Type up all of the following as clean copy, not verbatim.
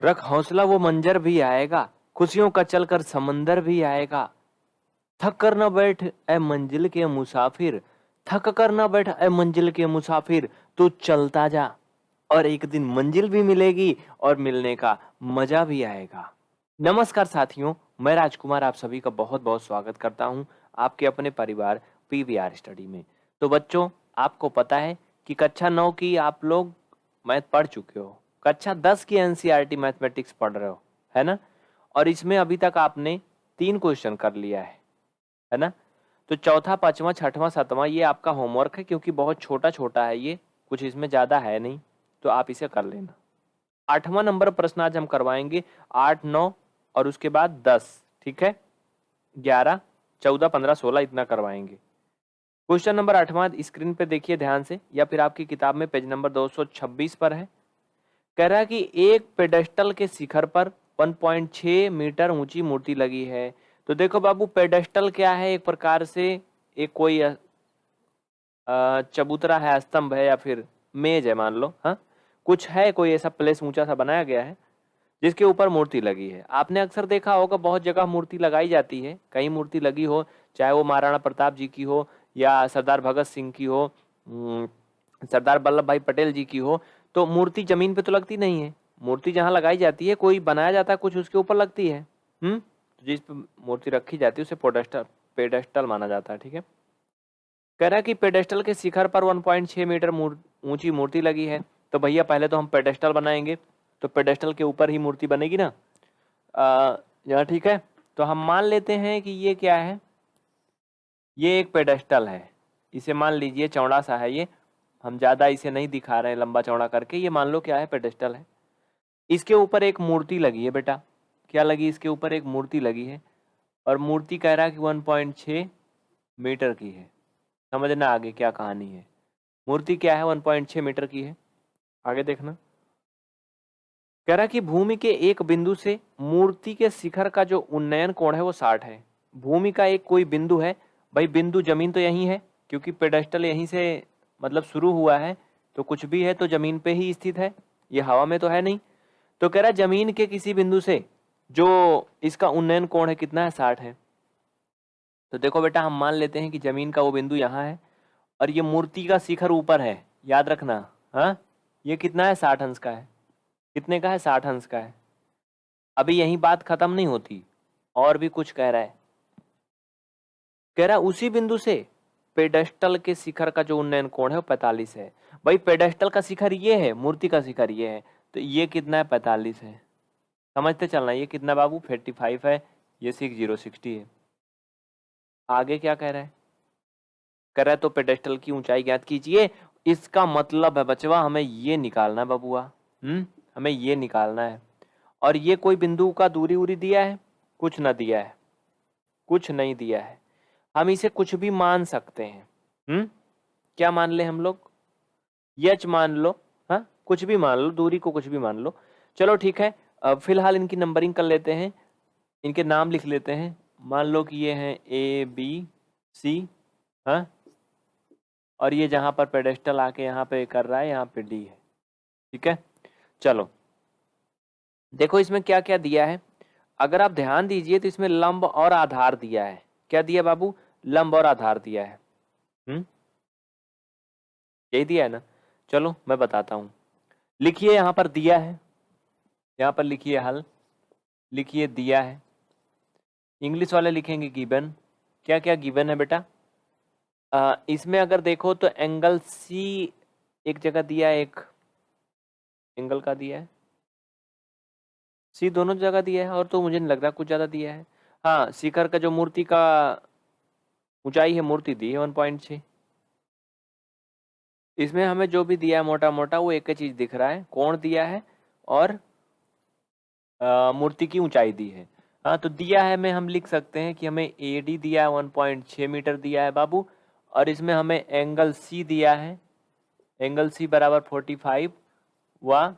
रख हौसला वो मंजर भी आएगा, खुशियों का चलकर समंदर भी आएगा। थक कर न बैठ ए मंजिल के मुसाफिर, थक कर न बैठ ए मंजिल के मुसाफिर, तू चलता जा और एक दिन मंजिल भी मिलेगी और मिलने का मजा भी आएगा। नमस्कार साथियों, मैं राजकुमार आप सभी का बहुत बहुत स्वागत करता हूं आपके अपने परिवार पीवीआर स्टडी में। तो बच्चों, आपको पता है कि कक्षा 9 की आप लोग मैथ पढ़ चुके हो, कक्षा 10 की एनसीईआरटी मैथमेटिक्स पढ़ रहे हो, है ना। और इसमें अभी तक आपने 3 क्वेश्चन कर लिया है ना। तो चौथा, पांचवा, छठवां, सातवां ये आपका होमवर्क है, क्योंकि बहुत छोटा छोटा है ये, कुछ इसमें ज्यादा है नहीं, तो आप इसे कर लेना। 8वां नंबर प्रश्न आज हम करवाएंगे, 8, 9 और उसके बाद 10, ठीक है। 11, 14, 15, 16 इतना करवाएंगे। क्वेश्चन नंबर 8वां स्क्रीन पे देखिए ध्यान से, या फिर आपकी किताब में पेज नंबर 226 पर है। कह रहा है कि एक पेडेस्टल के शिखर पर 1.6 मीटर ऊंची मूर्ति लगी है। तो देखो बाबू, पेडेस्टल क्या है? एक प्रकार से एक कोई चबूतरा है, स्तंभ है, या फिर मेज है मान लो, हाँ कुछ है, कोई ऐसा प्लेस ऊंचा सा बनाया गया है जिसके ऊपर मूर्ति लगी है। आपने अक्सर देखा होगा बहुत जगह मूर्ति लगाई जाती है, कहीं मूर्ति लगी हो, चाहे वो महाराणा प्रताप जी की हो या सरदार भगत सिंह की हो, सरदार वल्लभ भाई पटेल जी की हो, तो मूर्ति जमीन पे तो लगती नहीं है। मूर्ति जहाँ लगाई जाती है, कोई बनाया जाता है कुछ, उसके ऊपर लगती है। तो जिस पे मूर्ति रखी जाती है उसे पेडेस्टल पेडेस्टल माना जाता है, ठीक है। कह रहा है कि पेडेस्टल के शिखर पर 1.6 मीटर ऊंची मूर्ति लगी है। तो भैया पहले तो हम पेडेस्टल बनाएंगे, तो पेडेस्टल के ऊपर ही मूर्ति बनेगी ना। यहाँ ठीक है। तो हम मान लेते हैं कि ये क्या है, ये एक पेडेस्टल है। इसे मान लीजिए चौड़ा सा है ये, हम ज्यादा इसे नहीं दिखा रहे हैं लंबा चौड़ा करके, ये मान लो क्या है, पेडेस्टल है। इसके ऊपर एक मूर्ति लगी है बेटा, क्या लगी? इसके ऊपर एक मूर्ति लगी है, और मूर्ति कह रहा है कि 1.6 मीटर की है। समझना आगे क्या कहानी है। मूर्ति क्या है, 1.6 मीटर की है। आगे देखना, कह रहा कि भूमि के एक बिंदु से मूर्ति के शिखर का जो उन्नयन कोण है वो 60 है। भूमि का एक कोई बिंदु है, भाई बिंदु जमीन तो यही है, क्योंकि पेडेस्टल यहीं से मतलब शुरू हुआ है, तो कुछ भी है तो जमीन पे ही स्थित है, ये हवा में तो है नहीं। तो कह रहा जमीन के किसी बिंदु से जो इसका उन्नयन कोण है कितना है, 60 है। तो देखो बेटा, हम मान लेते हैं कि जमीन का वो बिंदु यहाँ है और ये मूर्ति का शिखर ऊपर है, याद रखना। हाँ, ये कितना है, 60 अंश का है। कितने का है, 60 अंश का है। अभी यही बात खत्म नहीं होती, और भी कुछ कह रहा है। कह रहा उसी बिंदु से पेडेस्टल के शिखर का जो उन्नयन कोण है वो 45 है। भाई पेडेस्टल का शिखर ये है, मूर्ति का शिखर ये है, तो ये कितना है, 45 है। समझते चलना, ये कितना बाबू, 45 है, ये 60 है। आगे क्या कह रहा है? कह रहा है तो पेडेस्टल की ऊंचाई ज्ञात कीजिए। इसका मतलब है बचवा, हमें ये निकालना है बबुआ, हमें ये निकालना है। और ये कोई बिंदु का दूरी उरी दिया है? कुछ ना दिया है, कुछ नहीं दिया है। हम इसे कुछ भी मान सकते हैं। क्या मान ले हम लोग? यच मान लो, हाँ कुछ भी मान लो, दूरी को कुछ भी मान लो। चलो ठीक है, अब फिलहाल इनकी नंबरिंग कर लेते हैं, इनके नाम लिख लेते हैं। मान लो कि ये हैं ए बी सी, हाँ, और ये जहां पर पेडेस्टल आके यहाँ पे कर रहा है, यहाँ पे डी है, ठीक है। चलो देखो इसमें क्या क्या दिया है, अगर आप ध्यान दीजिए तो इसमें लंब और आधार दिया है। क्या दिया बाबू? लंब और आधार दिया है। यही दिया है ना। चलो मैं बताता हूं, लिखिए यहाँ पर दिया है, यहाँ पर लिखिए हल, लिखिए दिया है। इंग्लिश वाले लिखेंगे गिवन। क्या क्या गिवन है बेटा? इसमें अगर देखो तो एंगल सी एक जगह दिया है, एक एंगल का दिया है, सी दोनों जगह दिया है, और तो मुझे नहीं लग रहा कुछ ज्यादा दिया है। हाँ, शिखर का जो मूर्ति का ऊंचाई है, मूर्ति दी है 1.6। इसमें हमें जो भी दिया है मोटा मोटा वो एक ही चीज दिख रहा है, कोण दिया है और मूर्ति की ऊंचाई दी है। हाँ, तो दिया है में हम लिख सकते हैं कि हमें ए डी दिया है, 1.6 मीटर दिया है बाबू, और इसमें हमें एंगल सी दिया है, एंगल सी बराबर 45 व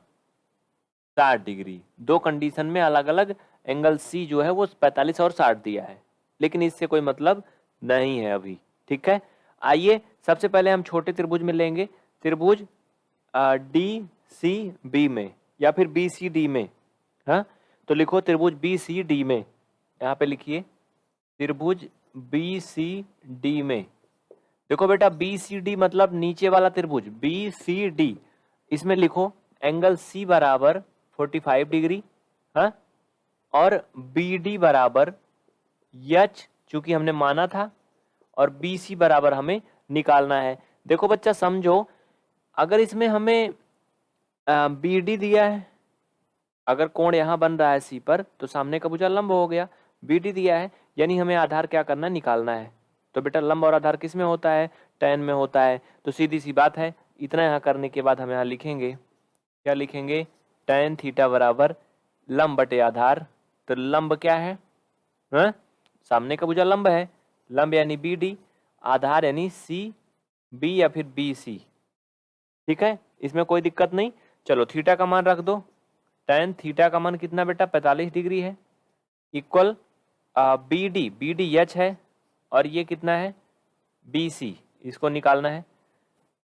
60 डिग्री। दो कंडीशन में अलग अलग एंगल सी जो है वो 45 और 60 दिया है, लेकिन इससे कोई मतलब नहीं है अभी, ठीक है। आइए सबसे पहले हम छोटे त्रिभुज में लेंगे, त्रिभुज डी सी बी में या फिर बी सी डी में, हाँ, तो लिखो त्रिभुज बी सी डी में, यहाँ पे लिखिए त्रिभुज बी सी डी में। देखो बेटा बी सी डी मतलब नीचे वाला त्रिभुज बी सी डी, इसमें लिखो एंगल सी बराबर 45 डिग्री, हाँ, और बी डी बराबर एच, चूंकि हमने माना था, और बी सी बराबर हमें निकालना है। देखो बच्चा समझो, अगर इसमें हमें बी डी दिया है, अगर कोण यहां बन रहा है सी पर, तो सामने का भुजा लंब हो गया। बी डी दिया है, यानी हमें आधार क्या करना है, निकालना है। तो बेटा लंब और आधार किस में होता है, tan में होता है। तो सीधी सी बात है, इतना यहाँ करने के बाद हम यहाँ लिखेंगे, क्या लिखेंगे, tan थीटा बराबर लंब बटे आधार। तो लंब क्या है, हाँ? सामने का भुजा लंब है, लंब यानी बी डी, आधार यानी सी बी या फिर बी सी। ठीक है, इसमें कोई दिक्कत नहीं। चलो थीटा का मान रख दो, tan थीटा का मान कितना बेटा 45 डिग्री है, इक्वल बी डी एच है, और ये कितना है बी सी, इसको निकालना है।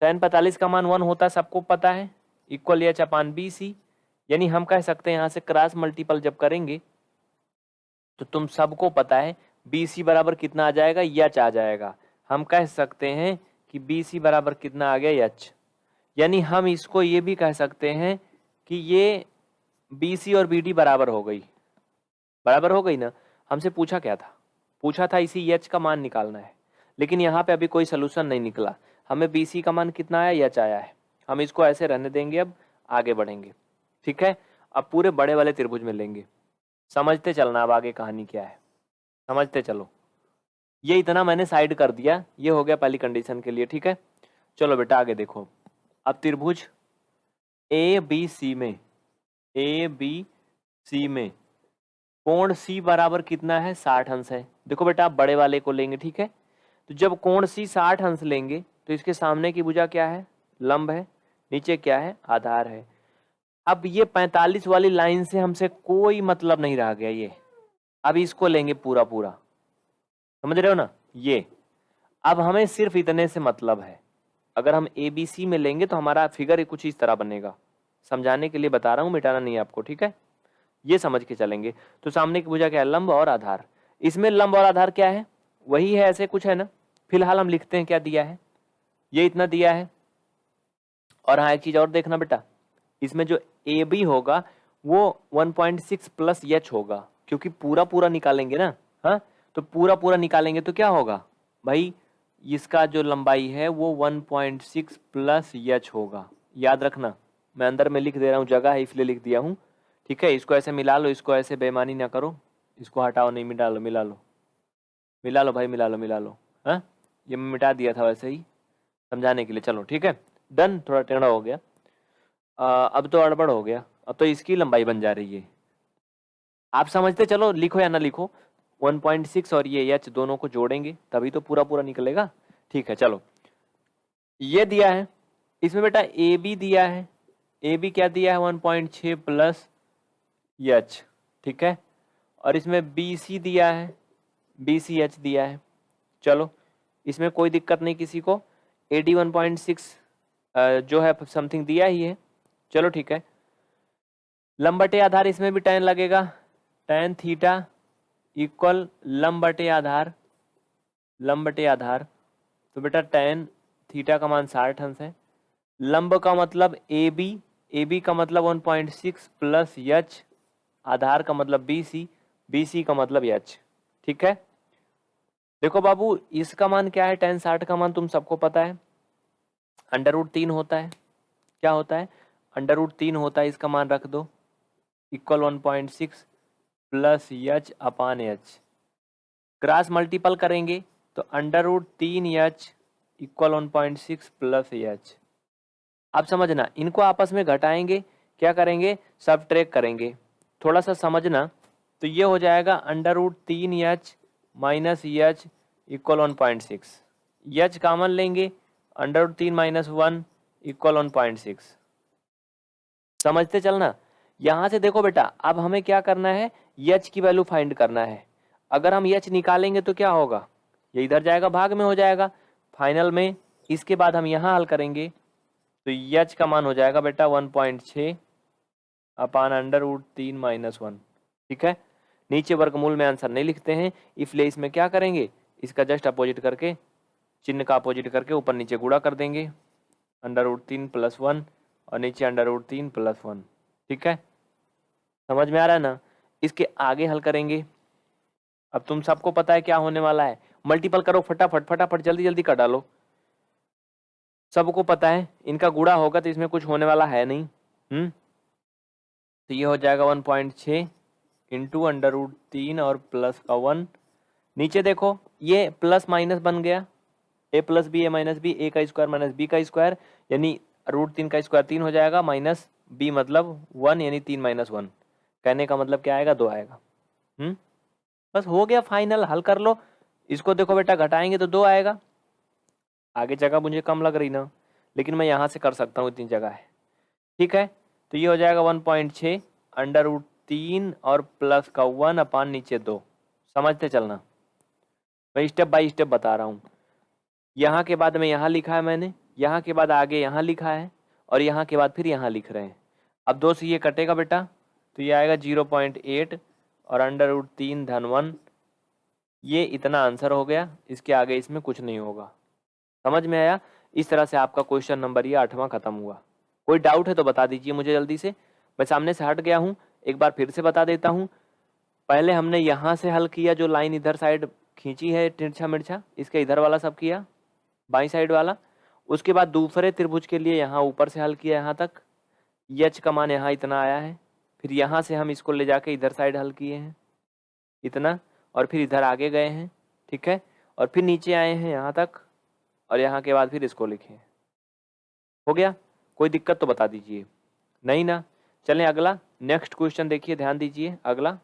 tan 45 का मान 1 होता है, सबको पता है, इक्वल एच अपान बी सी। यानी हम कह सकते हैं यहाँ से क्रॉस मल्टीपल जब करेंगे तो तुम सबको पता है बी सी बराबर कितना आ जाएगा, एच आ जाएगा। हम कह सकते हैं कि बी सी बराबर कितना आ गया, एच। यानी हम इसको ये भी कह सकते हैं कि ये बी सी और बी डी बराबर हो गई, बराबर हो गई ना। हमसे पूछा क्या था, पूछा था इसी एच का मान निकालना है, लेकिन यहाँ पे अभी कोई सोल्यूशन नहीं निकला। हमें बी सी का मान कितना आया, एच आया है। हम इसको ऐसे रहने देंगे, अब आगे बढ़ेंगे। ठीक है, अब पूरे बड़े वाले त्रिभुज में लेंगे, समझते चलना अब आगे कहानी क्या है, समझते चलो। ये इतना मैंने साइड कर दिया, ये हो गया पहली कंडीशन के लिए। ठीक है, चलो बेटा आगे देखो। अब त्रिभुज ए बी सी में, ए बी सी में कोण सी बराबर कितना है, 60 अंश है। देखो बेटा आप बड़े वाले को लेंगे, ठीक है। तो जब कोण सी 60 अंश लेंगे तो इसके सामने की भुजा क्या है, लंब है, नीचे क्या है, आधार है। अब ये 45 वाली लाइन से हमसे कोई मतलब नहीं रह गया ये, अब इसको लेंगे पूरा पूरा, समझ रहे हो ना ये। अब हमें सिर्फ इतने से मतलब है, अगर हम ए बी सी में लेंगे तो हमारा फिगर कुछ इस तरह बनेगा। समझाने के लिए बता रहा हूं, मिटाना नहीं है आपको, ठीक है, ये समझ के चलेंगे। तो सामने की भुजा क्या है, लंब और आधार। इसमें लंब और आधार क्या है, वही है, ऐसे कुछ है ना। फिलहाल हम लिखते हैं क्या दिया है, ये इतना दिया है। और हाँ एक चीज और देखना बेटा, इसमें जो ए बी होगा वो 1.6 प्लस एच होगा, क्योंकि पूरा पूरा निकालेंगे ना। हाँ, तो पूरा पूरा निकालेंगे तो क्या होगा भाई, इसका जो लंबाई है वो 1.6 प्लस एच होगा। याद रखना, मैं अंदर में लिख दे रहा हूँ, जगह है इसलिए लिख दिया हूँ। ठीक है, इसको ऐसे मिला लो, इसको ऐसे बेईमानी ना करो, इसको हटाओ नहीं, मिला लो, मिला लो, मिला लो भाई, मिला लो, मिला लो। हाँ, ये मैं मिटा दिया था वैसे ही समझाने के लिए। चलो ठीक है, डन, थोड़ा टेढ़ा हो गया। अब तो अड़बड़ हो गया, अब तो इसकी लंबाई बन जा रही है। आप समझते चलो, लिखो या ना लिखो, 1.6 और ये एच दोनों को जोड़ेंगे तभी तो पूरा पूरा निकलेगा। ठीक है, चलो ये दिया है, इसमें बेटा ए बी दिया है, ए बी क्या दिया है 1.6 प्लस एच, ठीक है। और इसमें बी सी दिया है, बी सी एच दिया है। चलो इसमें कोई दिक्कत नहीं किसी को, ए डी 1.6 जो है समथिंग दिया ही है। चलो ठीक है, लंब बटे आधार, इसमें भी tan लगेगा, tan थीटा इक्वल लंब बटे आधार, लंब बटे आधार। तो बेटा tan थीटा का मान 60 अंश है, लंब का मतलब ए बी का मतलब 1.6 प्लस एच, आधार का मतलब बी सी का मतलब एच। ठीक है, देखो बाबू इसका मान क्या है, tan 60 का मान तुम सबको पता है, √3 होता है। क्या होता है, √3 होता है, इसका मान रख दो, इक्वल 1.6 प्लस एच अपान एच। क्रॉस मल्टीपल करेंगे तो √3 एच इक्वल 1.6 प्लस एच। अब समझना, इनको आपस में घटाएंगे, क्या करेंगे, सब ट्रैक करेंगे, थोड़ा सा समझना। तो ये हो जाएगा √3 H minus H equal 1.6, H common लेंगे, √3 माइनस 1 इक्वल 1.6। समझते चलना। यहां से देखो बेटा, अब हमें क्या करना है, एच की वैल्यू फाइंड करना है। अगर हम एच निकालेंगे तो क्या होगा, ये इधर जाएगा, भाग में हो जाएगा फाइनल में। इसके बाद हम यहाँ हल करेंगे तो एच का मान हो जाएगा बेटा 1.6 अपान अंडर रूट 3 माइनस 1। ठीक है, नीचे वर्गमूल में आंसर नहीं लिखते हैं, इसलिए इसमें क्या करेंगे, इसका जस्ट अपोजिट करके, चिन्ह का अपोजिट करके ऊपर नीचे गुणा कर देंगे, अंडर रूट 3 प्लस 1 और नीचे अंडर रूट 3 प्लस 1। ठीक है, समझ में आ रहा है ना। इसके आगे हल करेंगे। अब तुम सबको पता है क्या होने वाला है, मल्टीपल करो फटाफट फटाफट, जल्दी जल्दी कर डालो। सबको पता है इनका गुणा होगा तो इसमें कुछ होने वाला है नहीं। तो ये हो जाएगा 1.6 इंटू अंडर रूट 3 और प्लस का 1। नीचे देखो ये प्लस माइनस बन गया, ए प्लस बी ए माइनस बी, ए का स्क्वायर माइनस बी का स्क्वायर, यानी रूट 3 का स्क्वायर 3 हो जाएगा, माइनस बी मतलब 1, यानी 3 माइनस 1। कहने का मतलब क्या आएगा, 2 आएगा। बस हो गया फाइनल, हल कर लो। इसको देखो बेटा, घटाएंगे तो 2 आएगा। आगे जगह मुझे कम लग रही ना, लेकिन मैं यहाँ से कर सकता हूँ, इतनी जगह है। ठीक है, तो ये हो जाएगा 1.6 अंडर रूट 3 और प्लस का 1 अपान नीचे 2। समझते चलना, मैं स्टेप बाय स्टेप बता रहा हूँ। यहाँ के बाद में यहाँ लिखा है मैंने, यहाँ के बाद आगे यहाँ लिखा है, और यहाँ के बाद फिर यहाँ लिख रहे हैं। अब 2 से ये कटेगा बेटा, तो ये आएगा 0.8 और अंडर रूट 3 धन 1। ये इतना आंसर हो गया, इसके आगे इसमें कुछ नहीं होगा। समझ में आया। इस तरह से आपका क्वेश्चन नंबर ये 8वां खत्म हुआ। कोई डाउट है तो बता दीजिए मुझे जल्दी से, मैं सामने से हट गया हूँ, एक बार फिर से बता देता हूँ। पहले हमने यहाँ से हल किया, जो लाइन इधर साइड खींची है तिरछा मिर्छा, इसके इधर वाला सब किया, बाई साइड वाला। उसके बाद दूसरे त्रिभुज के लिए यहाँ ऊपर से हल किया, यहाँ तक एच का मान यहाँ इतना आया है। फिर यहाँ से हम इसको ले जाके इधर साइड हल किए हैं इतना, और फिर इधर आगे गए हैं। ठीक है, और फिर नीचे आए हैं यहाँ तक, और यहाँ के बाद फिर इसको लिखे। हो गया, कोई दिक्कत तो बता दीजिए, नहीं ना। चलें अगला, नेक्स्ट क्वेश्चन देखिए, ध्यान दीजिए अगला।